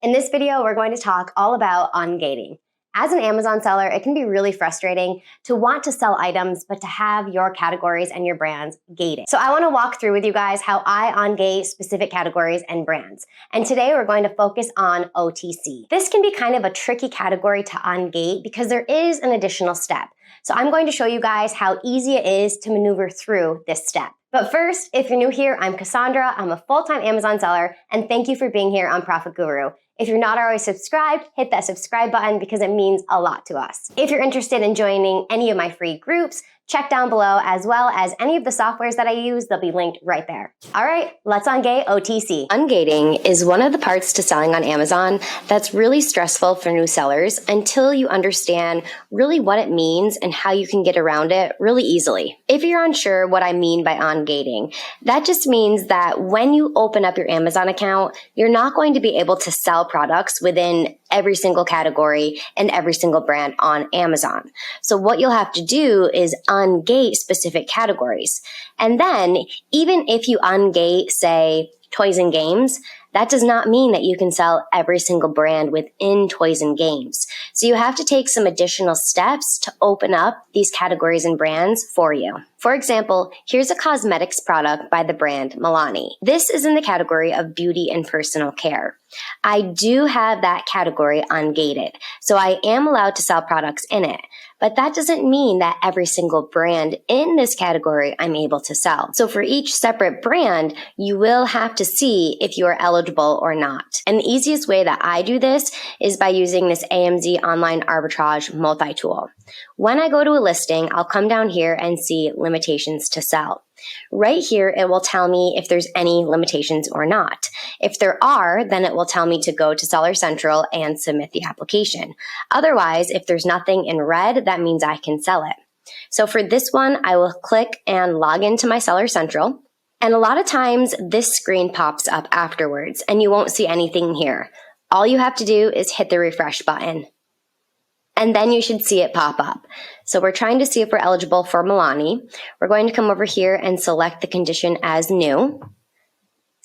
In this video, we're going to talk all about ungating. As an Amazon seller, it can be really frustrating to want to sell items, but to have your categories and your brands gated. So I want to walk through with you guys how I ungate specific categories and brands. And today we're going to focus on OTC. This can be kind of a tricky category to ungate because there is an additional step. So I'm going to show you guys how easy it is to maneuver through this step. But first, if you're new here, I'm Cassandra. I'm a full-time Amazon seller, and thank you for being here on ProfitGuru. If you're not already subscribed, hit that subscribe button because it means a lot to us. If you're interested in joining any of my free groups, check down below, as well as any of the softwares that I use. They'll be linked right there. All right, let's ungate OTC. Ungating is one of the parts to selling on Amazon that's really stressful for new sellers until you understand really what it means and how you can get around it really easily. If you're unsure what I mean by ungating, that just means that when you open up your Amazon account, you're not going to be able to sell products within every single category and every single brand on Amazon. So what you'll have to do is ungate specific categories. And then even if you ungate, say, toys and games, that does not mean that you can sell every single brand within toys and games. So you have to take some additional steps to open up these categories and brands for you. For example, here's a cosmetics product by the brand Milani. This is in the category of beauty and personal care. I do have that category ungated, so I am allowed to sell products in it. But that doesn't mean that every single brand in this category I'm able to sell. So for each separate brand, you will have to see if you are eligible or not. And the easiest way that I do this is by using this AMZ online arbitrage multi-tool. When I go to a listing, I'll come down here and see limitations to sell. Right here, it will tell me if there's any limitations or not. If there are, then it will tell me to go to Seller Central and submit the application. Otherwise, if there's nothing in red, that means I can sell it. So for this one, I will click and log into my Seller Central. And a lot of times this screen pops up afterwards and you won't see anything here. All you have to do is hit the refresh button. And then you should see it pop up. So we're trying to see if we're eligible for Milani. We're going to come over here and select the condition as new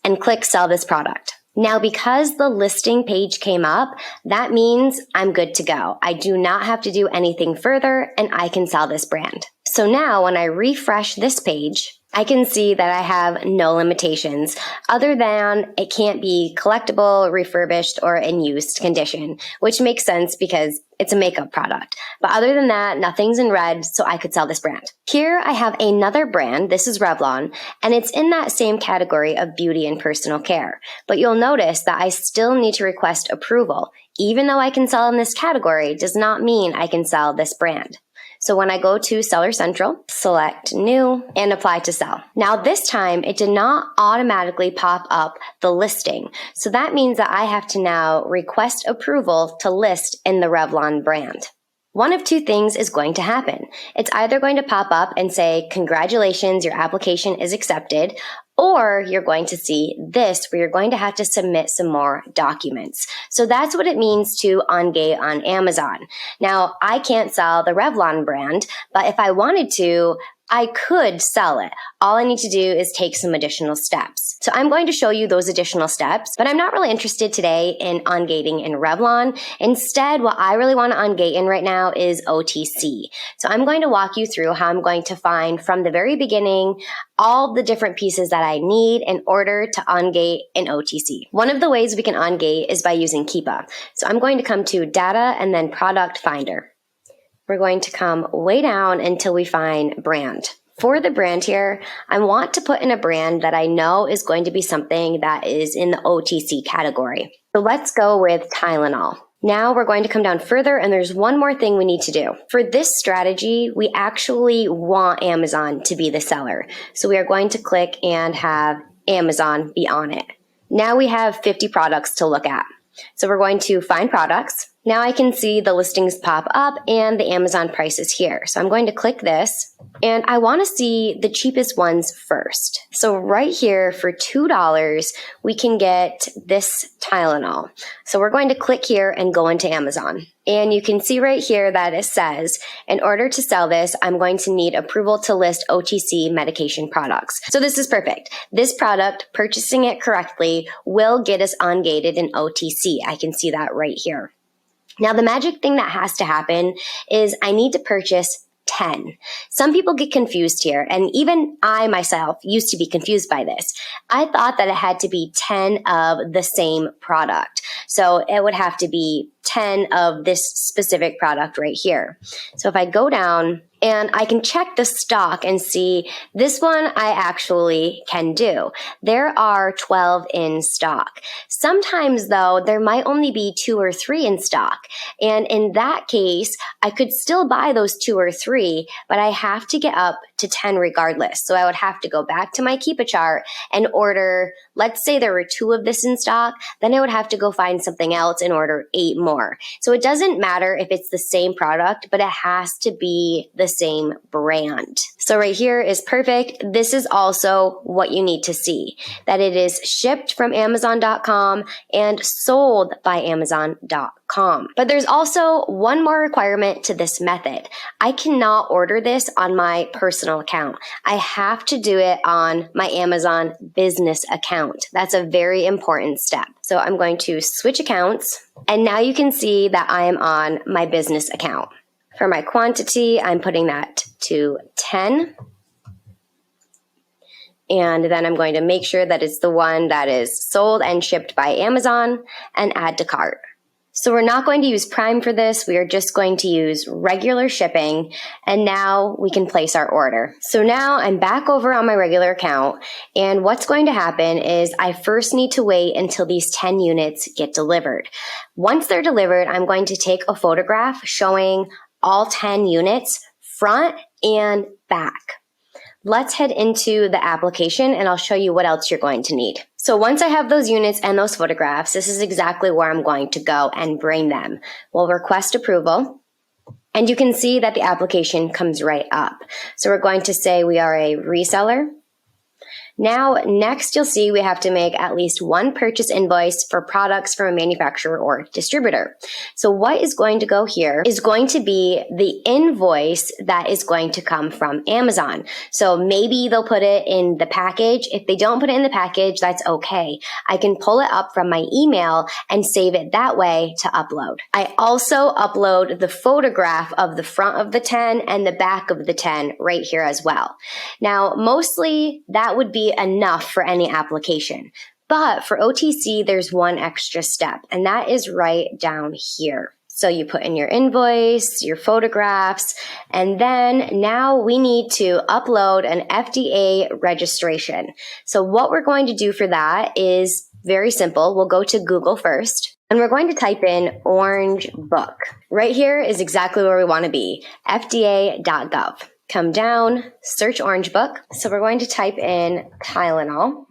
and click sell this product. Now, because the listing page came up, that means I'm good to go. I do not have to do anything further and I can sell this brand. So now when I refresh this page, I can see that I have no limitations other than it can't be collectible, refurbished, or in used condition, which makes sense because it's a makeup product. But other than that, nothing's in red, so I could sell this brand. Here I have another brand, this is Revlon, and it's in that same category of beauty and personal care. But you'll notice that I still need to request approval. Even though I can sell in this category, does not mean I can sell this brand. So when I go to Seller Central, select new and apply to sell. Now this time it did not automatically pop up the listing. So that means that I have to now request approval to list in the Revlon brand. One of two things is going to happen. It's either going to pop up and say, congratulations, your application is accepted, or you're going to see this where you're going to have to submit some more documents. So that's what it means to ungate on Amazon. Now, I can't sell the Revlon brand, but if I wanted to, I could sell it. All I need to do is take some additional steps. So I'm going to show you those additional steps, but I'm not really interested today in ungating in Revlon. Instead, what I really want to ungate in right now is OTC. So I'm going to walk you through how I'm going to find from the very beginning all the different pieces that I need in order to ungate in OTC. One of the ways we can ungate is by using Keepa. So I'm going to come to Data and then Product Finder. We're going to come way down until we find brand. For the brand here, I want to put in a brand that I know is going to be something that is in the OTC category. So let's go with Tylenol. Now we're going to come down further and there's one more thing we need to do. For this strategy, we actually want Amazon to be the seller. So we are going to click and have Amazon be on it. Now we have 50 products to look at. So we're going to find products. Now I can see the listings pop up and the Amazon prices here. So I'm going to click this and I want to see the cheapest ones first. So right here for $2, we can get this Tylenol. So we're going to click here and go into Amazon. And you can see right here that it says, in order to sell this, I'm going to need approval to list OTC medication products. So this is perfect. This product, purchasing it correctly, will get us ungated in OTC. I can see that right here. Now, the magic thing that has to happen is I need to purchase 10. Some people get confused here, and even I myself used to be confused by this. I thought that it had to be 10 of the same product. So it would have to be 10 of this specific product right here. So if I go down and I can check the stock and see this one I actually can do. There are 12 in stock. Sometimes though, there might only be 2 or 3 in stock. And in that case, I could still buy those 2 or 3, but I have to get up to 10 regardless. So I would have to go back to my Keep a Chart and order, let's say there were 2 of this in stock, then I would have to go find something else and order 8 more. So it doesn't matter if it's the same product, but it has to be the same brand. So right here is perfect. This is also what you need to see, that it is shipped from Amazon.com and sold by Amazon.com. But there's also one more requirement to this method. I cannot order this on my personal account. I have to do it on my Amazon business account. That's a very important step. So I'm going to switch accounts, and now you can see that I am on my business account. For my quantity, I'm putting that to 10. And then I'm going to make sure that it's the one that is sold and shipped by Amazon and add to cart. So we're not going to use Prime for this. We are just going to use regular shipping. And now we can place our order. So now I'm back over on my regular account. And what's going to happen is I first need to wait until these 10 units get delivered. Once they're delivered, I'm going to take a photograph showing all 10 units, front and back. Let's head into the application and I'll show you what else you're going to need. So once I have those units and those photographs, this is exactly where I'm going to go and bring them. We'll request approval. And you can see that the application comes right up. So we're going to say we are a reseller. Now, next you'll see we have to make at least one purchase invoice for products from a manufacturer or distributor. So what is going to go here is going to be the invoice that is going to come from Amazon. So maybe they'll put it in the package. If they don't put it in the package, that's okay. I can pull it up from my email and save it that way to upload. I also upload the photograph of the front of the 10 and the back of the 10 right here as well. Now, mostly that would be enough for any application. But for OTC, there's one extra step, and that is right down here. So you put in your invoice, your photographs, and then now we need to upload an FBA registration. So what we're going to do for that is very simple. We'll go to Google first, and we're going to type in Orange Book. Right here is exactly where we want to be, fda.gov. Come down, search Orange Book. So we're going to type in Tylenol.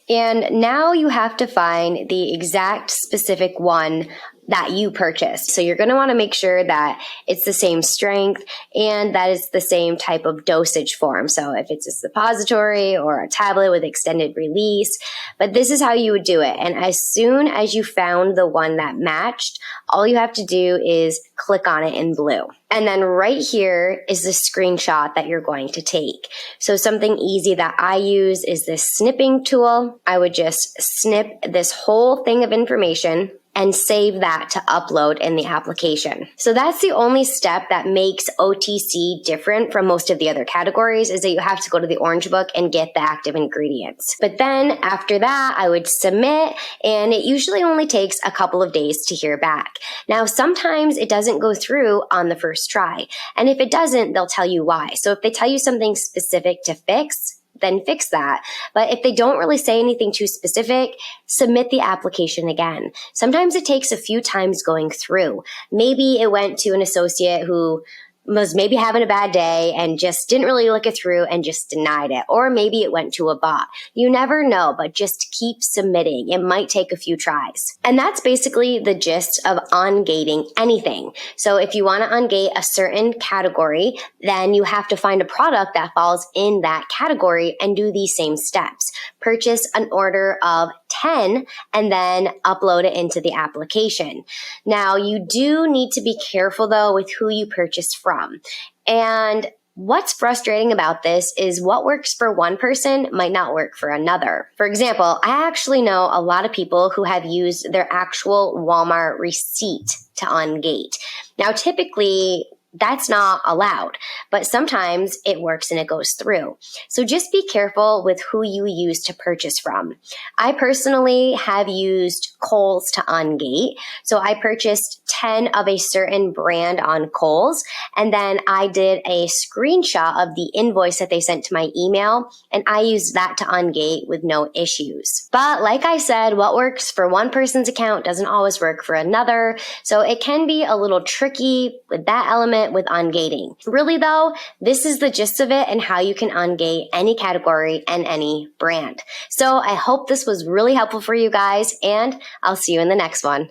And now you have to find the exact specific one that you purchased. So you're going to want to make sure that it's the same strength and that it's the same type of dosage form. So if it's a suppository or a tablet with extended release, but this is how you would do it. And as soon as you found the one that matched, all you have to do is click on it in blue. And then right here is the screenshot that you're going to take. So something easy that I use is this snipping tool. I would just snip this whole thing of information and save that to upload in the application. So that's the only step that makes OTC different from most of the other categories, is that you have to go to the Orange Book and get the active ingredients. But then after that, I would submit, and it usually only takes a couple of days to hear back. Now, sometimes it doesn't go through on the first try. And if it doesn't, they'll tell you why. So if they tell you something specific to fix, then fix that. But if they don't really say anything too specific, submit the application again. Sometimes it takes a few times going through. Maybe it went to an associate who was maybe having a bad day and just didn't really look it through and just denied it. Or maybe it went to a bot. You never know, but just keep submitting. It might take a few tries. And that's basically the gist of ungating anything. So if you want to ungate a certain category, then you have to find a product that falls in that category and do these same steps. Purchase an order of 10 and then upload it into the application. Now, you do need to be careful though with who you purchase from. And what's frustrating about this is what works for one person might not work for another. For example, I actually know a lot of people who have used their actual Walmart receipt to ungate. Now, typically, that's not allowed, but sometimes it works and it goes through. So just be careful with who you use to purchase from. I personally have used Kohl's to ungate. So I purchased 10 of a certain brand on Kohl's, and then I did a screenshot of the invoice that they sent to my email, and I used that to ungate with no issues. But like I said, what works for one person's account doesn't always work for another. So it can be a little tricky with that element with ungating. Really though, this is the gist of it and how you can ungate any category and any brand. So I hope this was really helpful for you guys, and I'll see you in the next one.